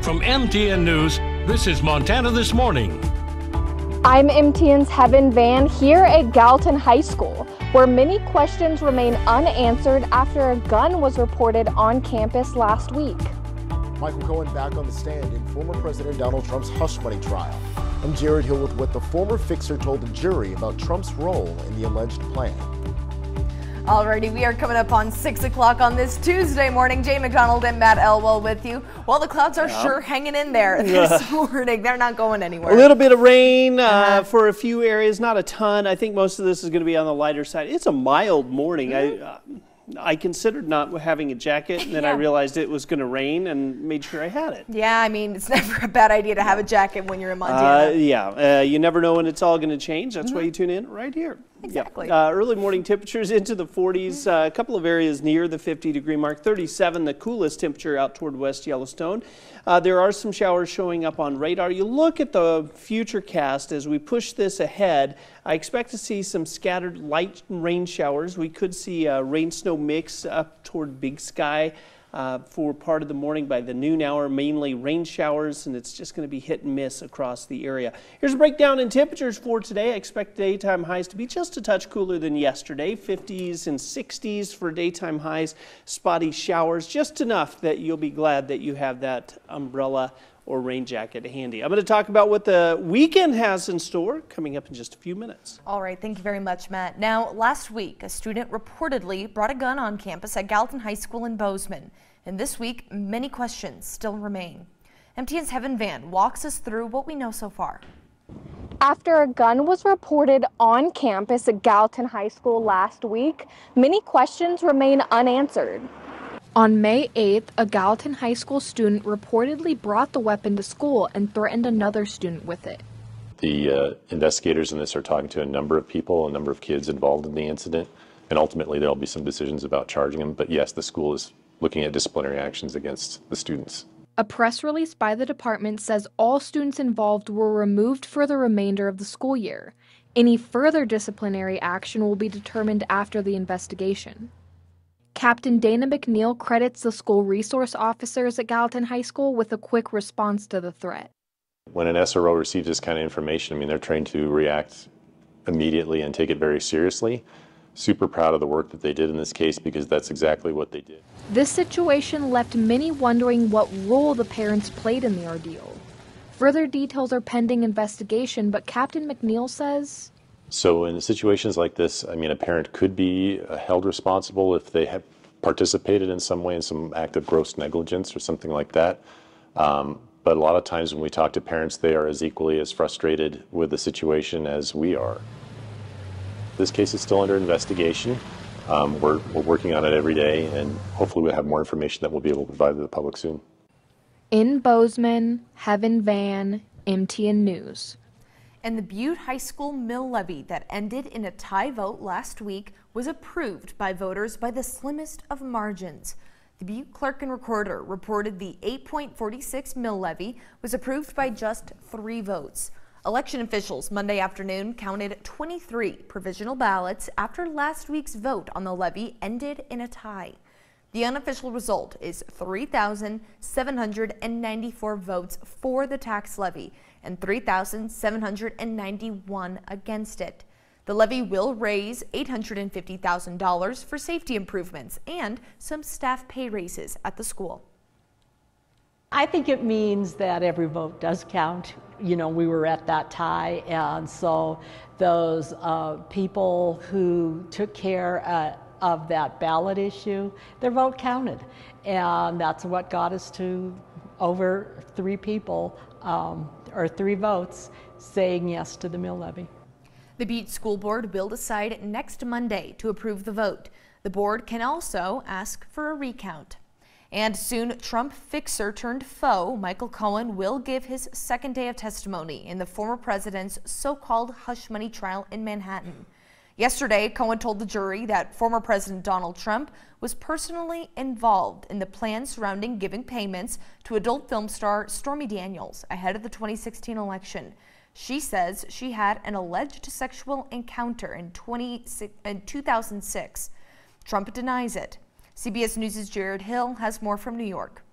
From MTN News, this is Montana This Morning. I'm MTN's Heaven Van here at Gallatin High School, where many questions remain unanswered after a gun was reported on campus last week. Michael Cohen back on the stand in former President Donald Trump's hush money trial. I'm Jared Hill with what the former fixer told the jury about Trump's role in the alleged plan. Alrighty, we are coming up on 6 o'clock on this Tuesday morning. Jay McDonald and Matt Elwell with you. Well, the clouds are sure hanging in there this morning. They're not going anywhere. A little bit of rain for a few areas, not a ton. I think most of this is going to be on the lighter side. It's a mild morning. I considered not having a jacket, and then I realized it was going to rain and made sure I had it. Yeah, I mean, it's never a bad idea to have a jacket when you're in Montana. You never know when it's all going to change. That's why you tune in right here. Exactly. Early morning temperatures into the 40s. A couple of areas near the 50-degree mark. 37, the coolest temperature out toward West Yellowstone. There are some showers showing up on radar. You look at the future cast as we push this ahead. I expect to see some scattered light rain showers. We could see a rain-snow mix up toward Big Sky for part of the morning. By the noon hour, mainly rain showers, and it's just going to be hit and miss across the area. Here's a breakdown in temperatures for today. I expect daytime highs to be just a touch cooler than yesterday. 50s and 60s for daytime highs. Spotty showers, just enough that you'll be glad that you have that umbrella or rain jacket handy. I'm going to talk about what the weekend has in store coming up in just a few minutes. All right, thank you very much, Matt. Now, last week, a student reportedly brought a gun on campus at Gallatin High School in Bozeman. And this week, many questions still remain. MTN's Heaven Van walks us through what we know so far. After a gun was reported on campus at Gallatin High School last week, many questions remain unanswered. On May 8th, a Gallatin High School student reportedly brought the weapon to school and threatened another student with it. The investigators in this are talking to a number of people, a number of kids involved in the incident, and ultimately there will be some decisions about charging them. But yes, the school is looking at disciplinary actions against the students. A press release by the department says all students involved were removed for the remainder of the school year. Any further disciplinary action will be determined after the investigation. Captain Dana McNeil credits the school resource officers at Gallatin High School with a quick response to the threat. When an SRO receives this kind of information, I mean, they're trained to react immediately and take it very seriously. Super proud of the work that they did in this case because that's exactly what they did. This situation left many wondering what role the parents played in the ordeal. Further details are pending investigation, but Captain McNeil says, so in situations like this, I mean, a parent could be held responsible if they have participated in some way in some act of gross negligence or something like that. But a lot of times when we talk to parents, they are as equally as frustrated with the situation as we are. This case is still under investigation. We're working on it every day, and hopefully we'll have more information that we'll be able to provide to the public soon. In Bozeman, Heaven Van, MTN News. And the Butte High School mill levy that ended in a tie vote last week was approved by voters by the slimmest of margins. The Butte Clerk and Recorder reported the 8.46 mill levy was approved by just 3 votes. Election officials Monday afternoon counted 23 provisional ballots after last week's vote on the levy ended in a tie. The unofficial result is 3,794 votes for the tax levy and 3,791 against it. The levy will raise $850,000 for safety improvements and some staff pay raises at the school. I think it means that every vote does count. You know, we were at that tie, and so those people who took care of that ballot issue, their vote counted. And that's what got us to over 3 people, or 3 votes, saying yes to the mill levy. The Butte School Board will decide next Monday to approve the vote. The board can also ask for a recount. And soon, Trump fixer turned foe Michael Cohen will give his second day of testimony in the former president's so-called hush money trial in Manhattan. Yesterday, Cohen told the jury that former President Donald Trump was personally involved in the plans surrounding giving payments to adult film star Stormy Daniels ahead of the 2016 election. She says she had an alleged sexual encounter in 2006. Trump denies it. CBS News' Jared Hill has more from New York.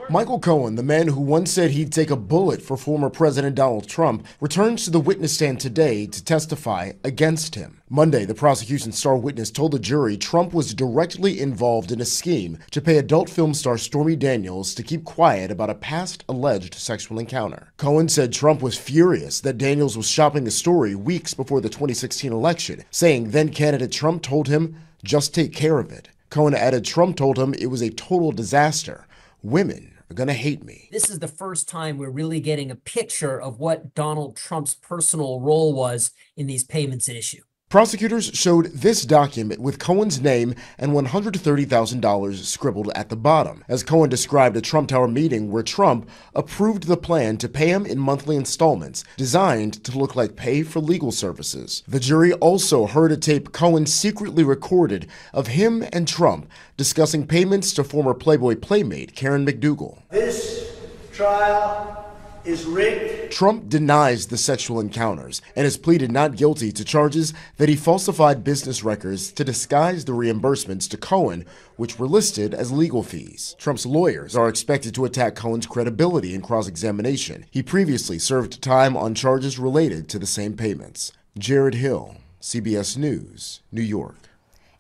Michael Cohen, the man who once said he'd take a bullet for former President Donald Trump, returns to the witness stand today to testify against him. Monday, the prosecution's star witness told the jury Trump was directly involved in a scheme to pay adult film star Stormy Daniels to keep quiet about a past alleged sexual encounter. Cohen said Trump was furious that Daniels was shopping the story weeks before the 2016 election, saying then-candidate Trump told him, "Just take care of it." Cohen added Trump told him it was a total disaster. "Women are gonna hate me." This is the first time we're really getting a picture of what Donald Trump's personal role was in these payments at issue. Prosecutors showed this document with Cohen's name and $130,000 scribbled at the bottom, as Cohen described a Trump Tower meeting where Trump approved the plan to pay him in monthly installments designed to look like pay for legal services. The jury also heard a tape Cohen secretly recorded of him and Trump discussing payments to former Playboy playmate Karen McDougal. This trial is rigged. Trump denies the sexual encounters and has pleaded not guilty to charges that he falsified business records to disguise the reimbursements to Cohen, which were listed as legal fees. Trump's lawyers are expected to attack Cohen's credibility in cross-examination. He previously served time on charges related to the same payments. Jared Hill, CBS News, New York.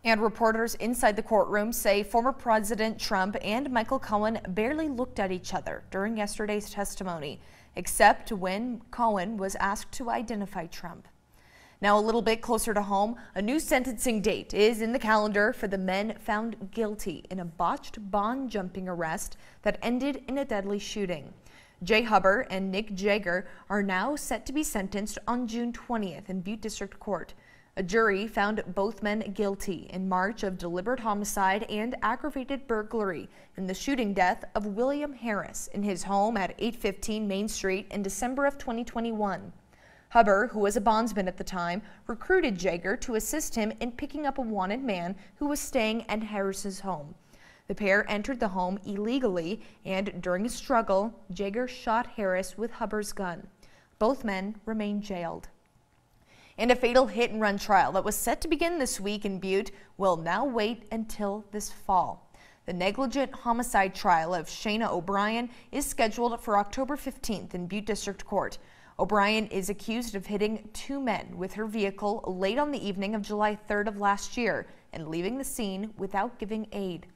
And reporters inside the courtroom say former President Trump and Michael Cohen barely looked at each other during yesterday's testimony, except when Cohen was asked to identify Trump. Now, a little bit closer to home, a new sentencing date is in the calendar for the men found guilty in a botched bond jumping arrest that ended in a deadly shooting. Jay Hubbard and Nick Jager are now set to be sentenced on June 20th in Butte District Court. A jury found both men guilty in March of deliberate homicide and aggravated burglary in the shooting death of William Harris in his home at 815 Main Street in December of 2021. Hubbard, who was a bondsman at the time, recruited Jager to assist him in picking up a wanted man who was staying at Harris's home. The pair entered the home illegally, and during a struggle, Jager shot Harris with Hubbard's gun. Both men remain jailed. And a fatal hit-and-run trial that was set to begin this week in Butte will now wait until this fall. The negligent homicide trial of Shayna O'Brien is scheduled for October 15th in Butte District Court. O'Brien is accused of hitting two men with her vehicle late on the evening of July 3rd of last year and leaving the scene without giving aid.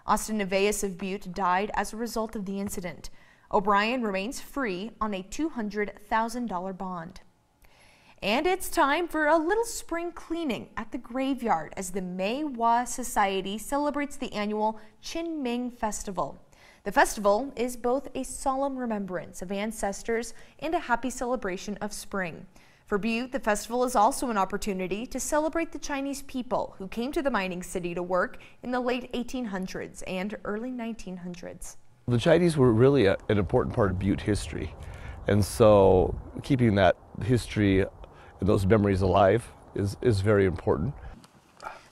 Austin Nevaez of Butte died as a result of the incident. O'Brien remains free on a $200,000 bond. And it's time for a little spring cleaning at the graveyard as the May Hua Society celebrates the annual Chin Ming Festival. The festival is both a solemn remembrance of ancestors and a happy celebration of spring. For Butte, the festival is also an opportunity to celebrate the Chinese people who came to the mining city to work in the late 1800s and early 1900s. The Chinese were really an important part of Butte history, and so keeping that history and those memories alive is very important.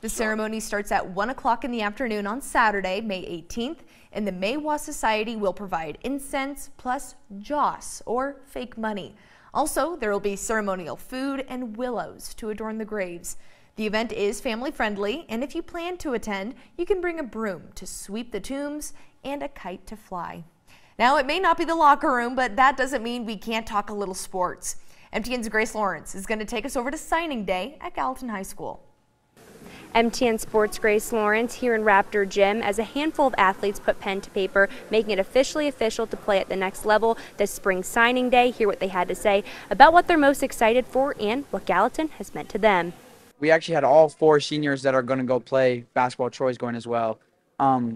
The ceremony starts at 1 o'clock in the afternoon on Saturday, May 18th, and the May Hua Society will provide incense plus joss, or fake money. Also, there will be ceremonial food and willows to adorn the graves. The event is family friendly, and if you plan to attend, you can bring a broom to sweep the tombs and a kite to fly. Now, it may not be the locker room, but that doesn't mean we can't talk a little sports. MTN's Grace Lawrence is going to take us over to signing day at Gallatin High School. MTN Sports' Grace Lawrence here in Raptor Gym as a handful of athletes put pen to paper, making it officially official to play at the next level this spring signing day. Hear what they had to say about what they're most excited for and what Gallatin has meant to them. We actually had all 4 seniors that are going to go play basketball. Troy's going as well.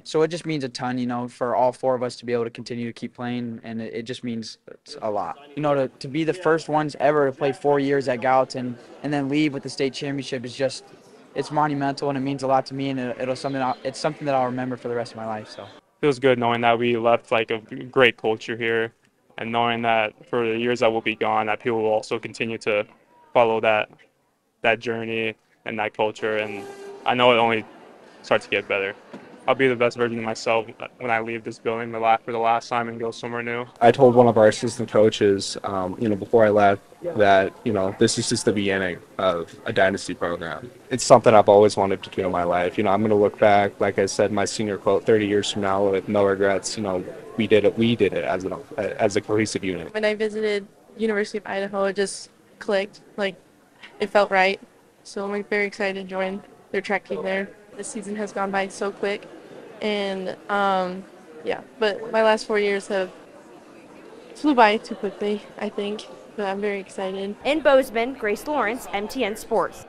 So it just means a ton, you know, for all 4 of us to be able to continue to keep playing, and it just means a lot. You know, to be the first ones ever to play 4 years at Gallatin and then leave with the state championship is just, it's monumental, and it means a lot to me, and it's something that I'll remember for the rest of my life. So feels good knowing that we left like a great culture here, and knowing that for the years that we'll be gone, that people will also continue to follow that journey and that culture, and I know it only starts to get better I'll be the best version of myself when I leave this building for the last time and go somewhere new. I told one of our assistant coaches, before I left, that, this is just the beginning of a dynasty program. It's something I've always wanted to do in my life. I'm going to look back, like I said, my senior quote, 30 years from now with no regrets. We did it as a cohesive unit. When I visited University of Idaho, it just clicked. It felt right. So I'm very excited to join their track team there. This season has gone by so quick. And but my last 4 years have flew by too quickly, I think, but I'm very excited. In Bozeman, Grace Lawrence, MTN Sports.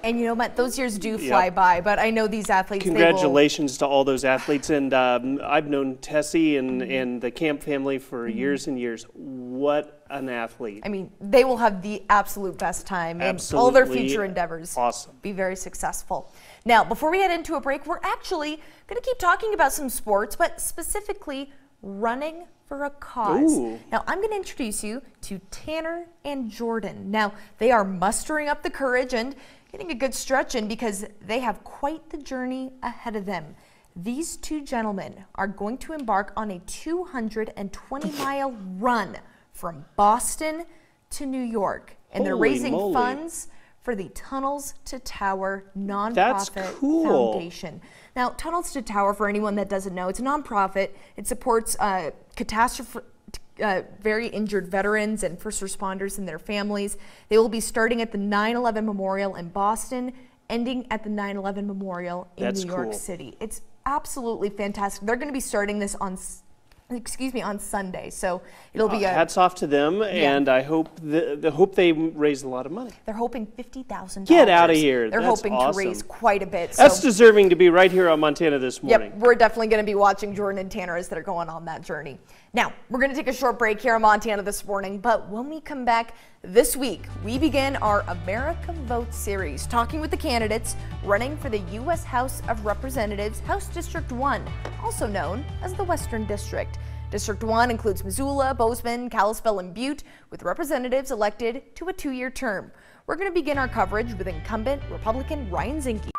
And Matt, those years do fly by, but I know these athletes. Congratulations to all those athletes. And I've known Tessie and the Camp family for years and years. What an athlete. I mean, they will have the absolute best time in all their future endeavors. Awesome. Be very successful. Now, before we head into a break, we're actually going to keep talking about some sports, but specifically running for a cause. Ooh. Now, I'm going to introduce you to Tanner and Jordan. Now, they are mustering up the courage and getting a good stretch in because they have quite the journey ahead of them. These two gentlemen are going to embark on a 220-mile run from Boston to New York, and they're raising funds for the Tunnels to Tower nonprofit foundation. Now, Tunnels to Tower, for anyone that doesn't know, it's a nonprofit. It supports very injured veterans and first responders and their families. They will be starting at the 9/11 Memorial in Boston, ending at the 9/11 Memorial in New York City. It's absolutely fantastic. They're going to be starting this on Sunday, so it'll be hats off to them, and I hope they raise a lot of money. They're hoping $50,000. Get out of here! They're hoping to raise quite a bit. That's deserving to be right here on Montana This Morning. Yep, we're definitely going to be watching Jordan and Tanner as they're going on that journey. Now, we're going to take a short break here on Montana This Morning, but when we come back this week, we begin our America Vote series, talking with the candidates running for the U.S. House of Representatives, House District 1, also known as the Western District. District 1 includes Missoula, Bozeman, Kalispell, and Butte, with representatives elected to a 2-year term. We're going to begin our coverage with incumbent Republican Ryan Zinke.